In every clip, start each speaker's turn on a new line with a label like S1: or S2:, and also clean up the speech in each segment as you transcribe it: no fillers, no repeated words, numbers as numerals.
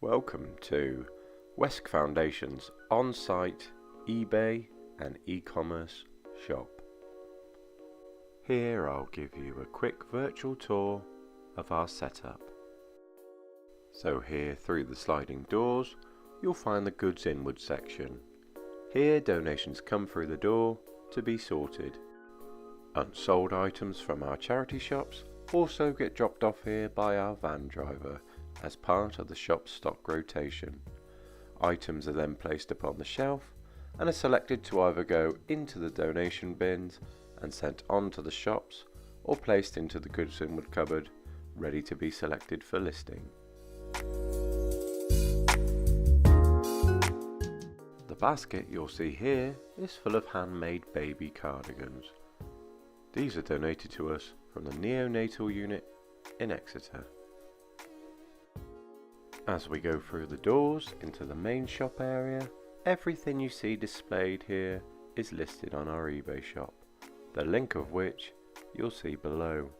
S1: Welcome to Wesc Foundation's on-site eBay and e-commerce shop. Here I'll give you a quick virtual tour of our setup. So here through the sliding doors you'll find the goods inward section. Here donations come through the door to be sorted. Unsold items from our charity shops also get dropped off here by our van driver as part of the shop's stock rotation. Items are then placed upon the shelf and are selected to either go into the donation bins and sent on to the shops or placed into the goods inward cupboard ready to be selected for listing. The basket you'll see here is full of handmade baby cardigans. These are donated to us from the neonatal unit in Exeter. As we go through the doors into the main shop area, everything you see displayed here is listed on our eBay shop, the link of which you'll see below.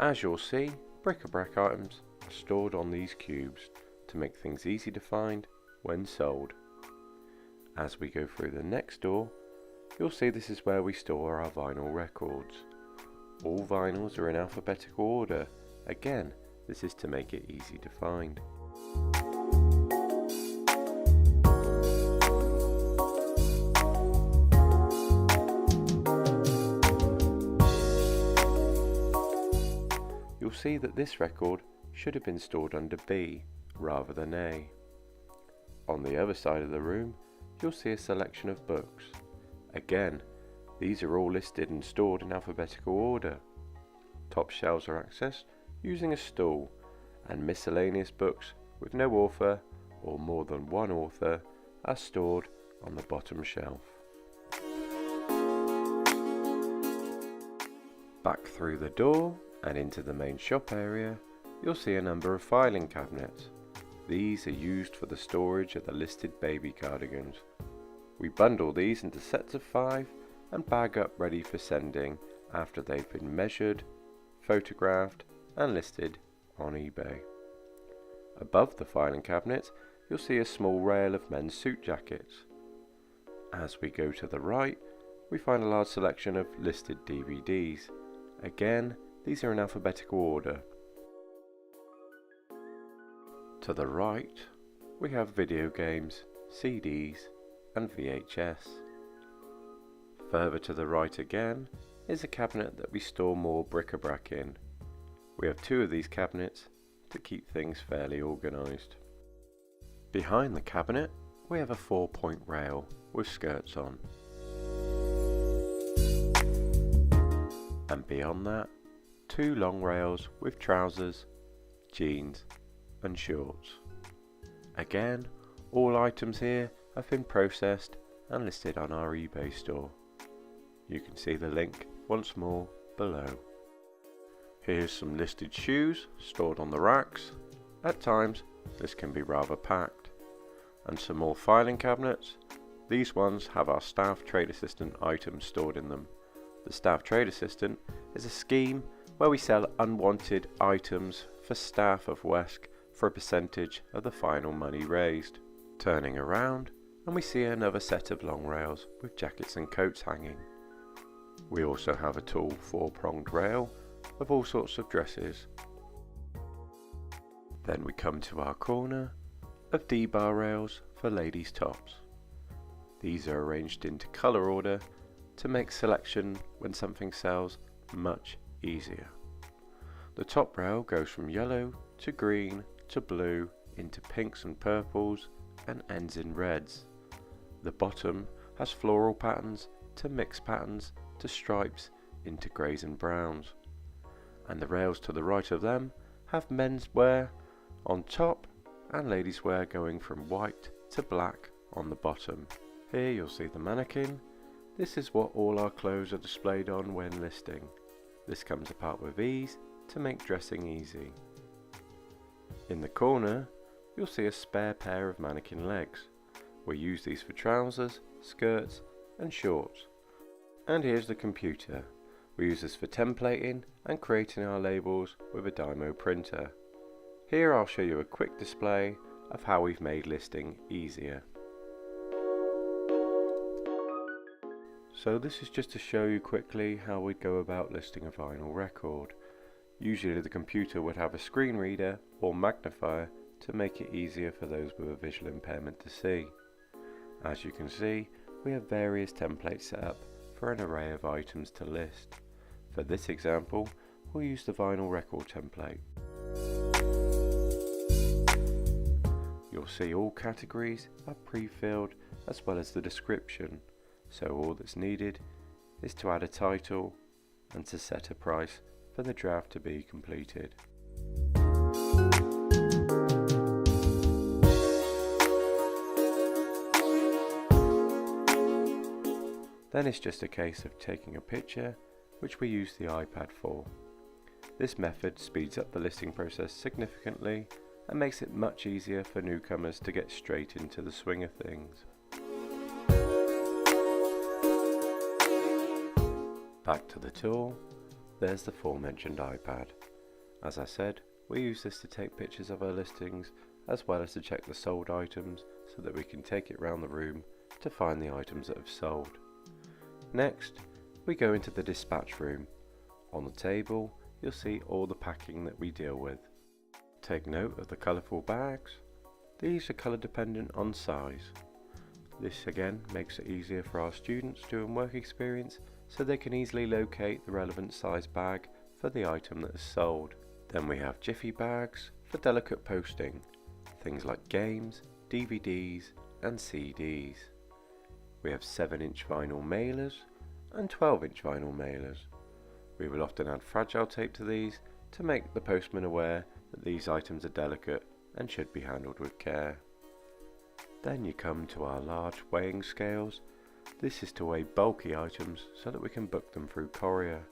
S1: As you'll see, bric-a-brac items are stored on these cubes to make things easy to find when sold. As we go through the next door, you'll see this is where we store our vinyl records. All vinyls are in alphabetical order. Again, this is to make it easy to find. You'll see that this record should have been stored under B rather than A. On the other side of the room, you'll see a selection of books. Again, these are all listed and stored in alphabetical order. Top shelves are accessed using a stool, and miscellaneous books with no author or more than one author are stored on the bottom shelf. Back through the door and into the main shop area, you'll see a number of filing cabinets. These are used for the storage of the listed baby cardigans. We bundle these into sets of 5 and bag up ready for sending after they've been measured, photographed and listed on eBay. Above the filing cabinet you'll see a small rail of men's suit jackets. As we go to the right we find a large selection of listed DVDs. Again, these are in alphabetical order. To the right we have video games, CDs and VHS. Further to the right again is a cabinet that we store more bric-a-brac in. We have 2 of these cabinets to keep things fairly organised. Behind the cabinet we have a 4-point rail with skirts on. And beyond that, 2 long rails with trousers, jeans and shorts. Again, all items here have been processed and listed on our eBay store. You can see the link once more below. Here's some listed shoes stored on the racks. At times this can be rather packed. And some more filing cabinets. These ones have our staff trade assistant items stored in them. The staff trade assistant is a scheme where we sell unwanted items for staff of Wesc for a percentage of the final money raised. Turning around and we see another set of long rails with jackets and coats hanging. We also have a tall 4-pronged rail of all sorts of dresses. Then we come to our corner of D-bar rails for ladies' tops. These are arranged into colour order to make selection when something sells much easier. The top rail goes from yellow to green to blue into pinks and purples and ends in reds. The bottom has floral patterns to mixed patterns to stripes into greys and browns. And the rails to the right of them have men's wear on top and ladies wear going from white to black on the bottom. Here you'll see the mannequin. This is what all our clothes are displayed on when listing. This comes apart with ease to make dressing easy. In the corner you'll see a spare pair of mannequin legs. We use these for trousers, skirts and shorts. And here's the computer. We use this for templating and creating our labels with a Dymo printer. Here I'll show you a quick display of how we've made listing easier. So this is just to show you quickly how we'd go about listing a vinyl record. Usually the computer would have a screen reader or magnifier to make it easier for those with a visual impairment to see. As you can see, we have various templates set up for an array of items to list. For this example, we'll use the vinyl record template. You'll see all categories are pre-filled as well as the description, so all that's needed is to add a title and to set a price for the draft to be completed. Then it's just a case of taking a picture, which we use the iPad for. This method speeds up the listing process significantly and makes it much easier for newcomers to get straight into the swing of things. Back to the tool, there's the aforementioned iPad. As I said, we use this to take pictures of our listings as well as to check the sold items so that we can take it around the room to find the items that have sold. Next, we go into the dispatch room. On the table, you'll see all the packing that we deal with. Take note of the colourful bags. These are colour dependent on size. This again makes it easier for our students doing work experience so they can easily locate the relevant size bag for the item that is sold. Then we have jiffy bags for delicate posting, things like games, DVDs and CDs. We have 7-inch vinyl mailers and 12-inch vinyl mailers. We will often add fragile tape to these to make the postman aware that these items are delicate and should be handled with care. Then you come to our large weighing scales. This is to weigh bulky items so that we can book them through courier.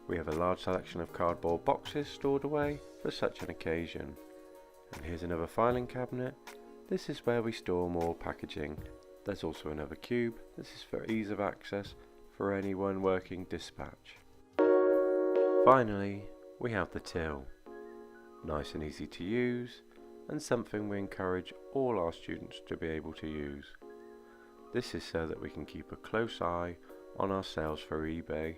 S1: We have a large selection of cardboard boxes stored away for such an occasion. And here's another filing cabinet. This is where we store more packaging. There's also another cube. This is for ease of access for anyone working dispatch. Finally, we have the till. Nice and easy to use, and something we encourage all our students to be able to use. This is so that we can keep a close eye on our sales for eBay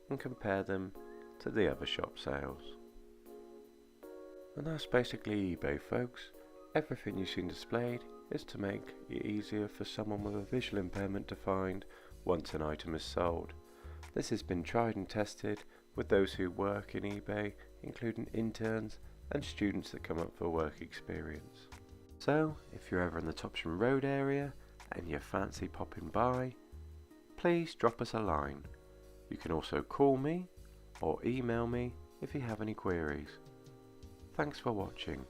S1: and compare them to the other shop sales. And that's basically eBay, folks. Everything you've seen displayed is to make it easier for someone with a visual impairment to find once an item is sold. This has been tried and tested with those who work in eBay, including interns and students that come up for work experience. So, if you're ever in the Topsham Road area and you fancy popping by, please drop us a line. You can also call me or email me if you have any queries. Thanks for watching.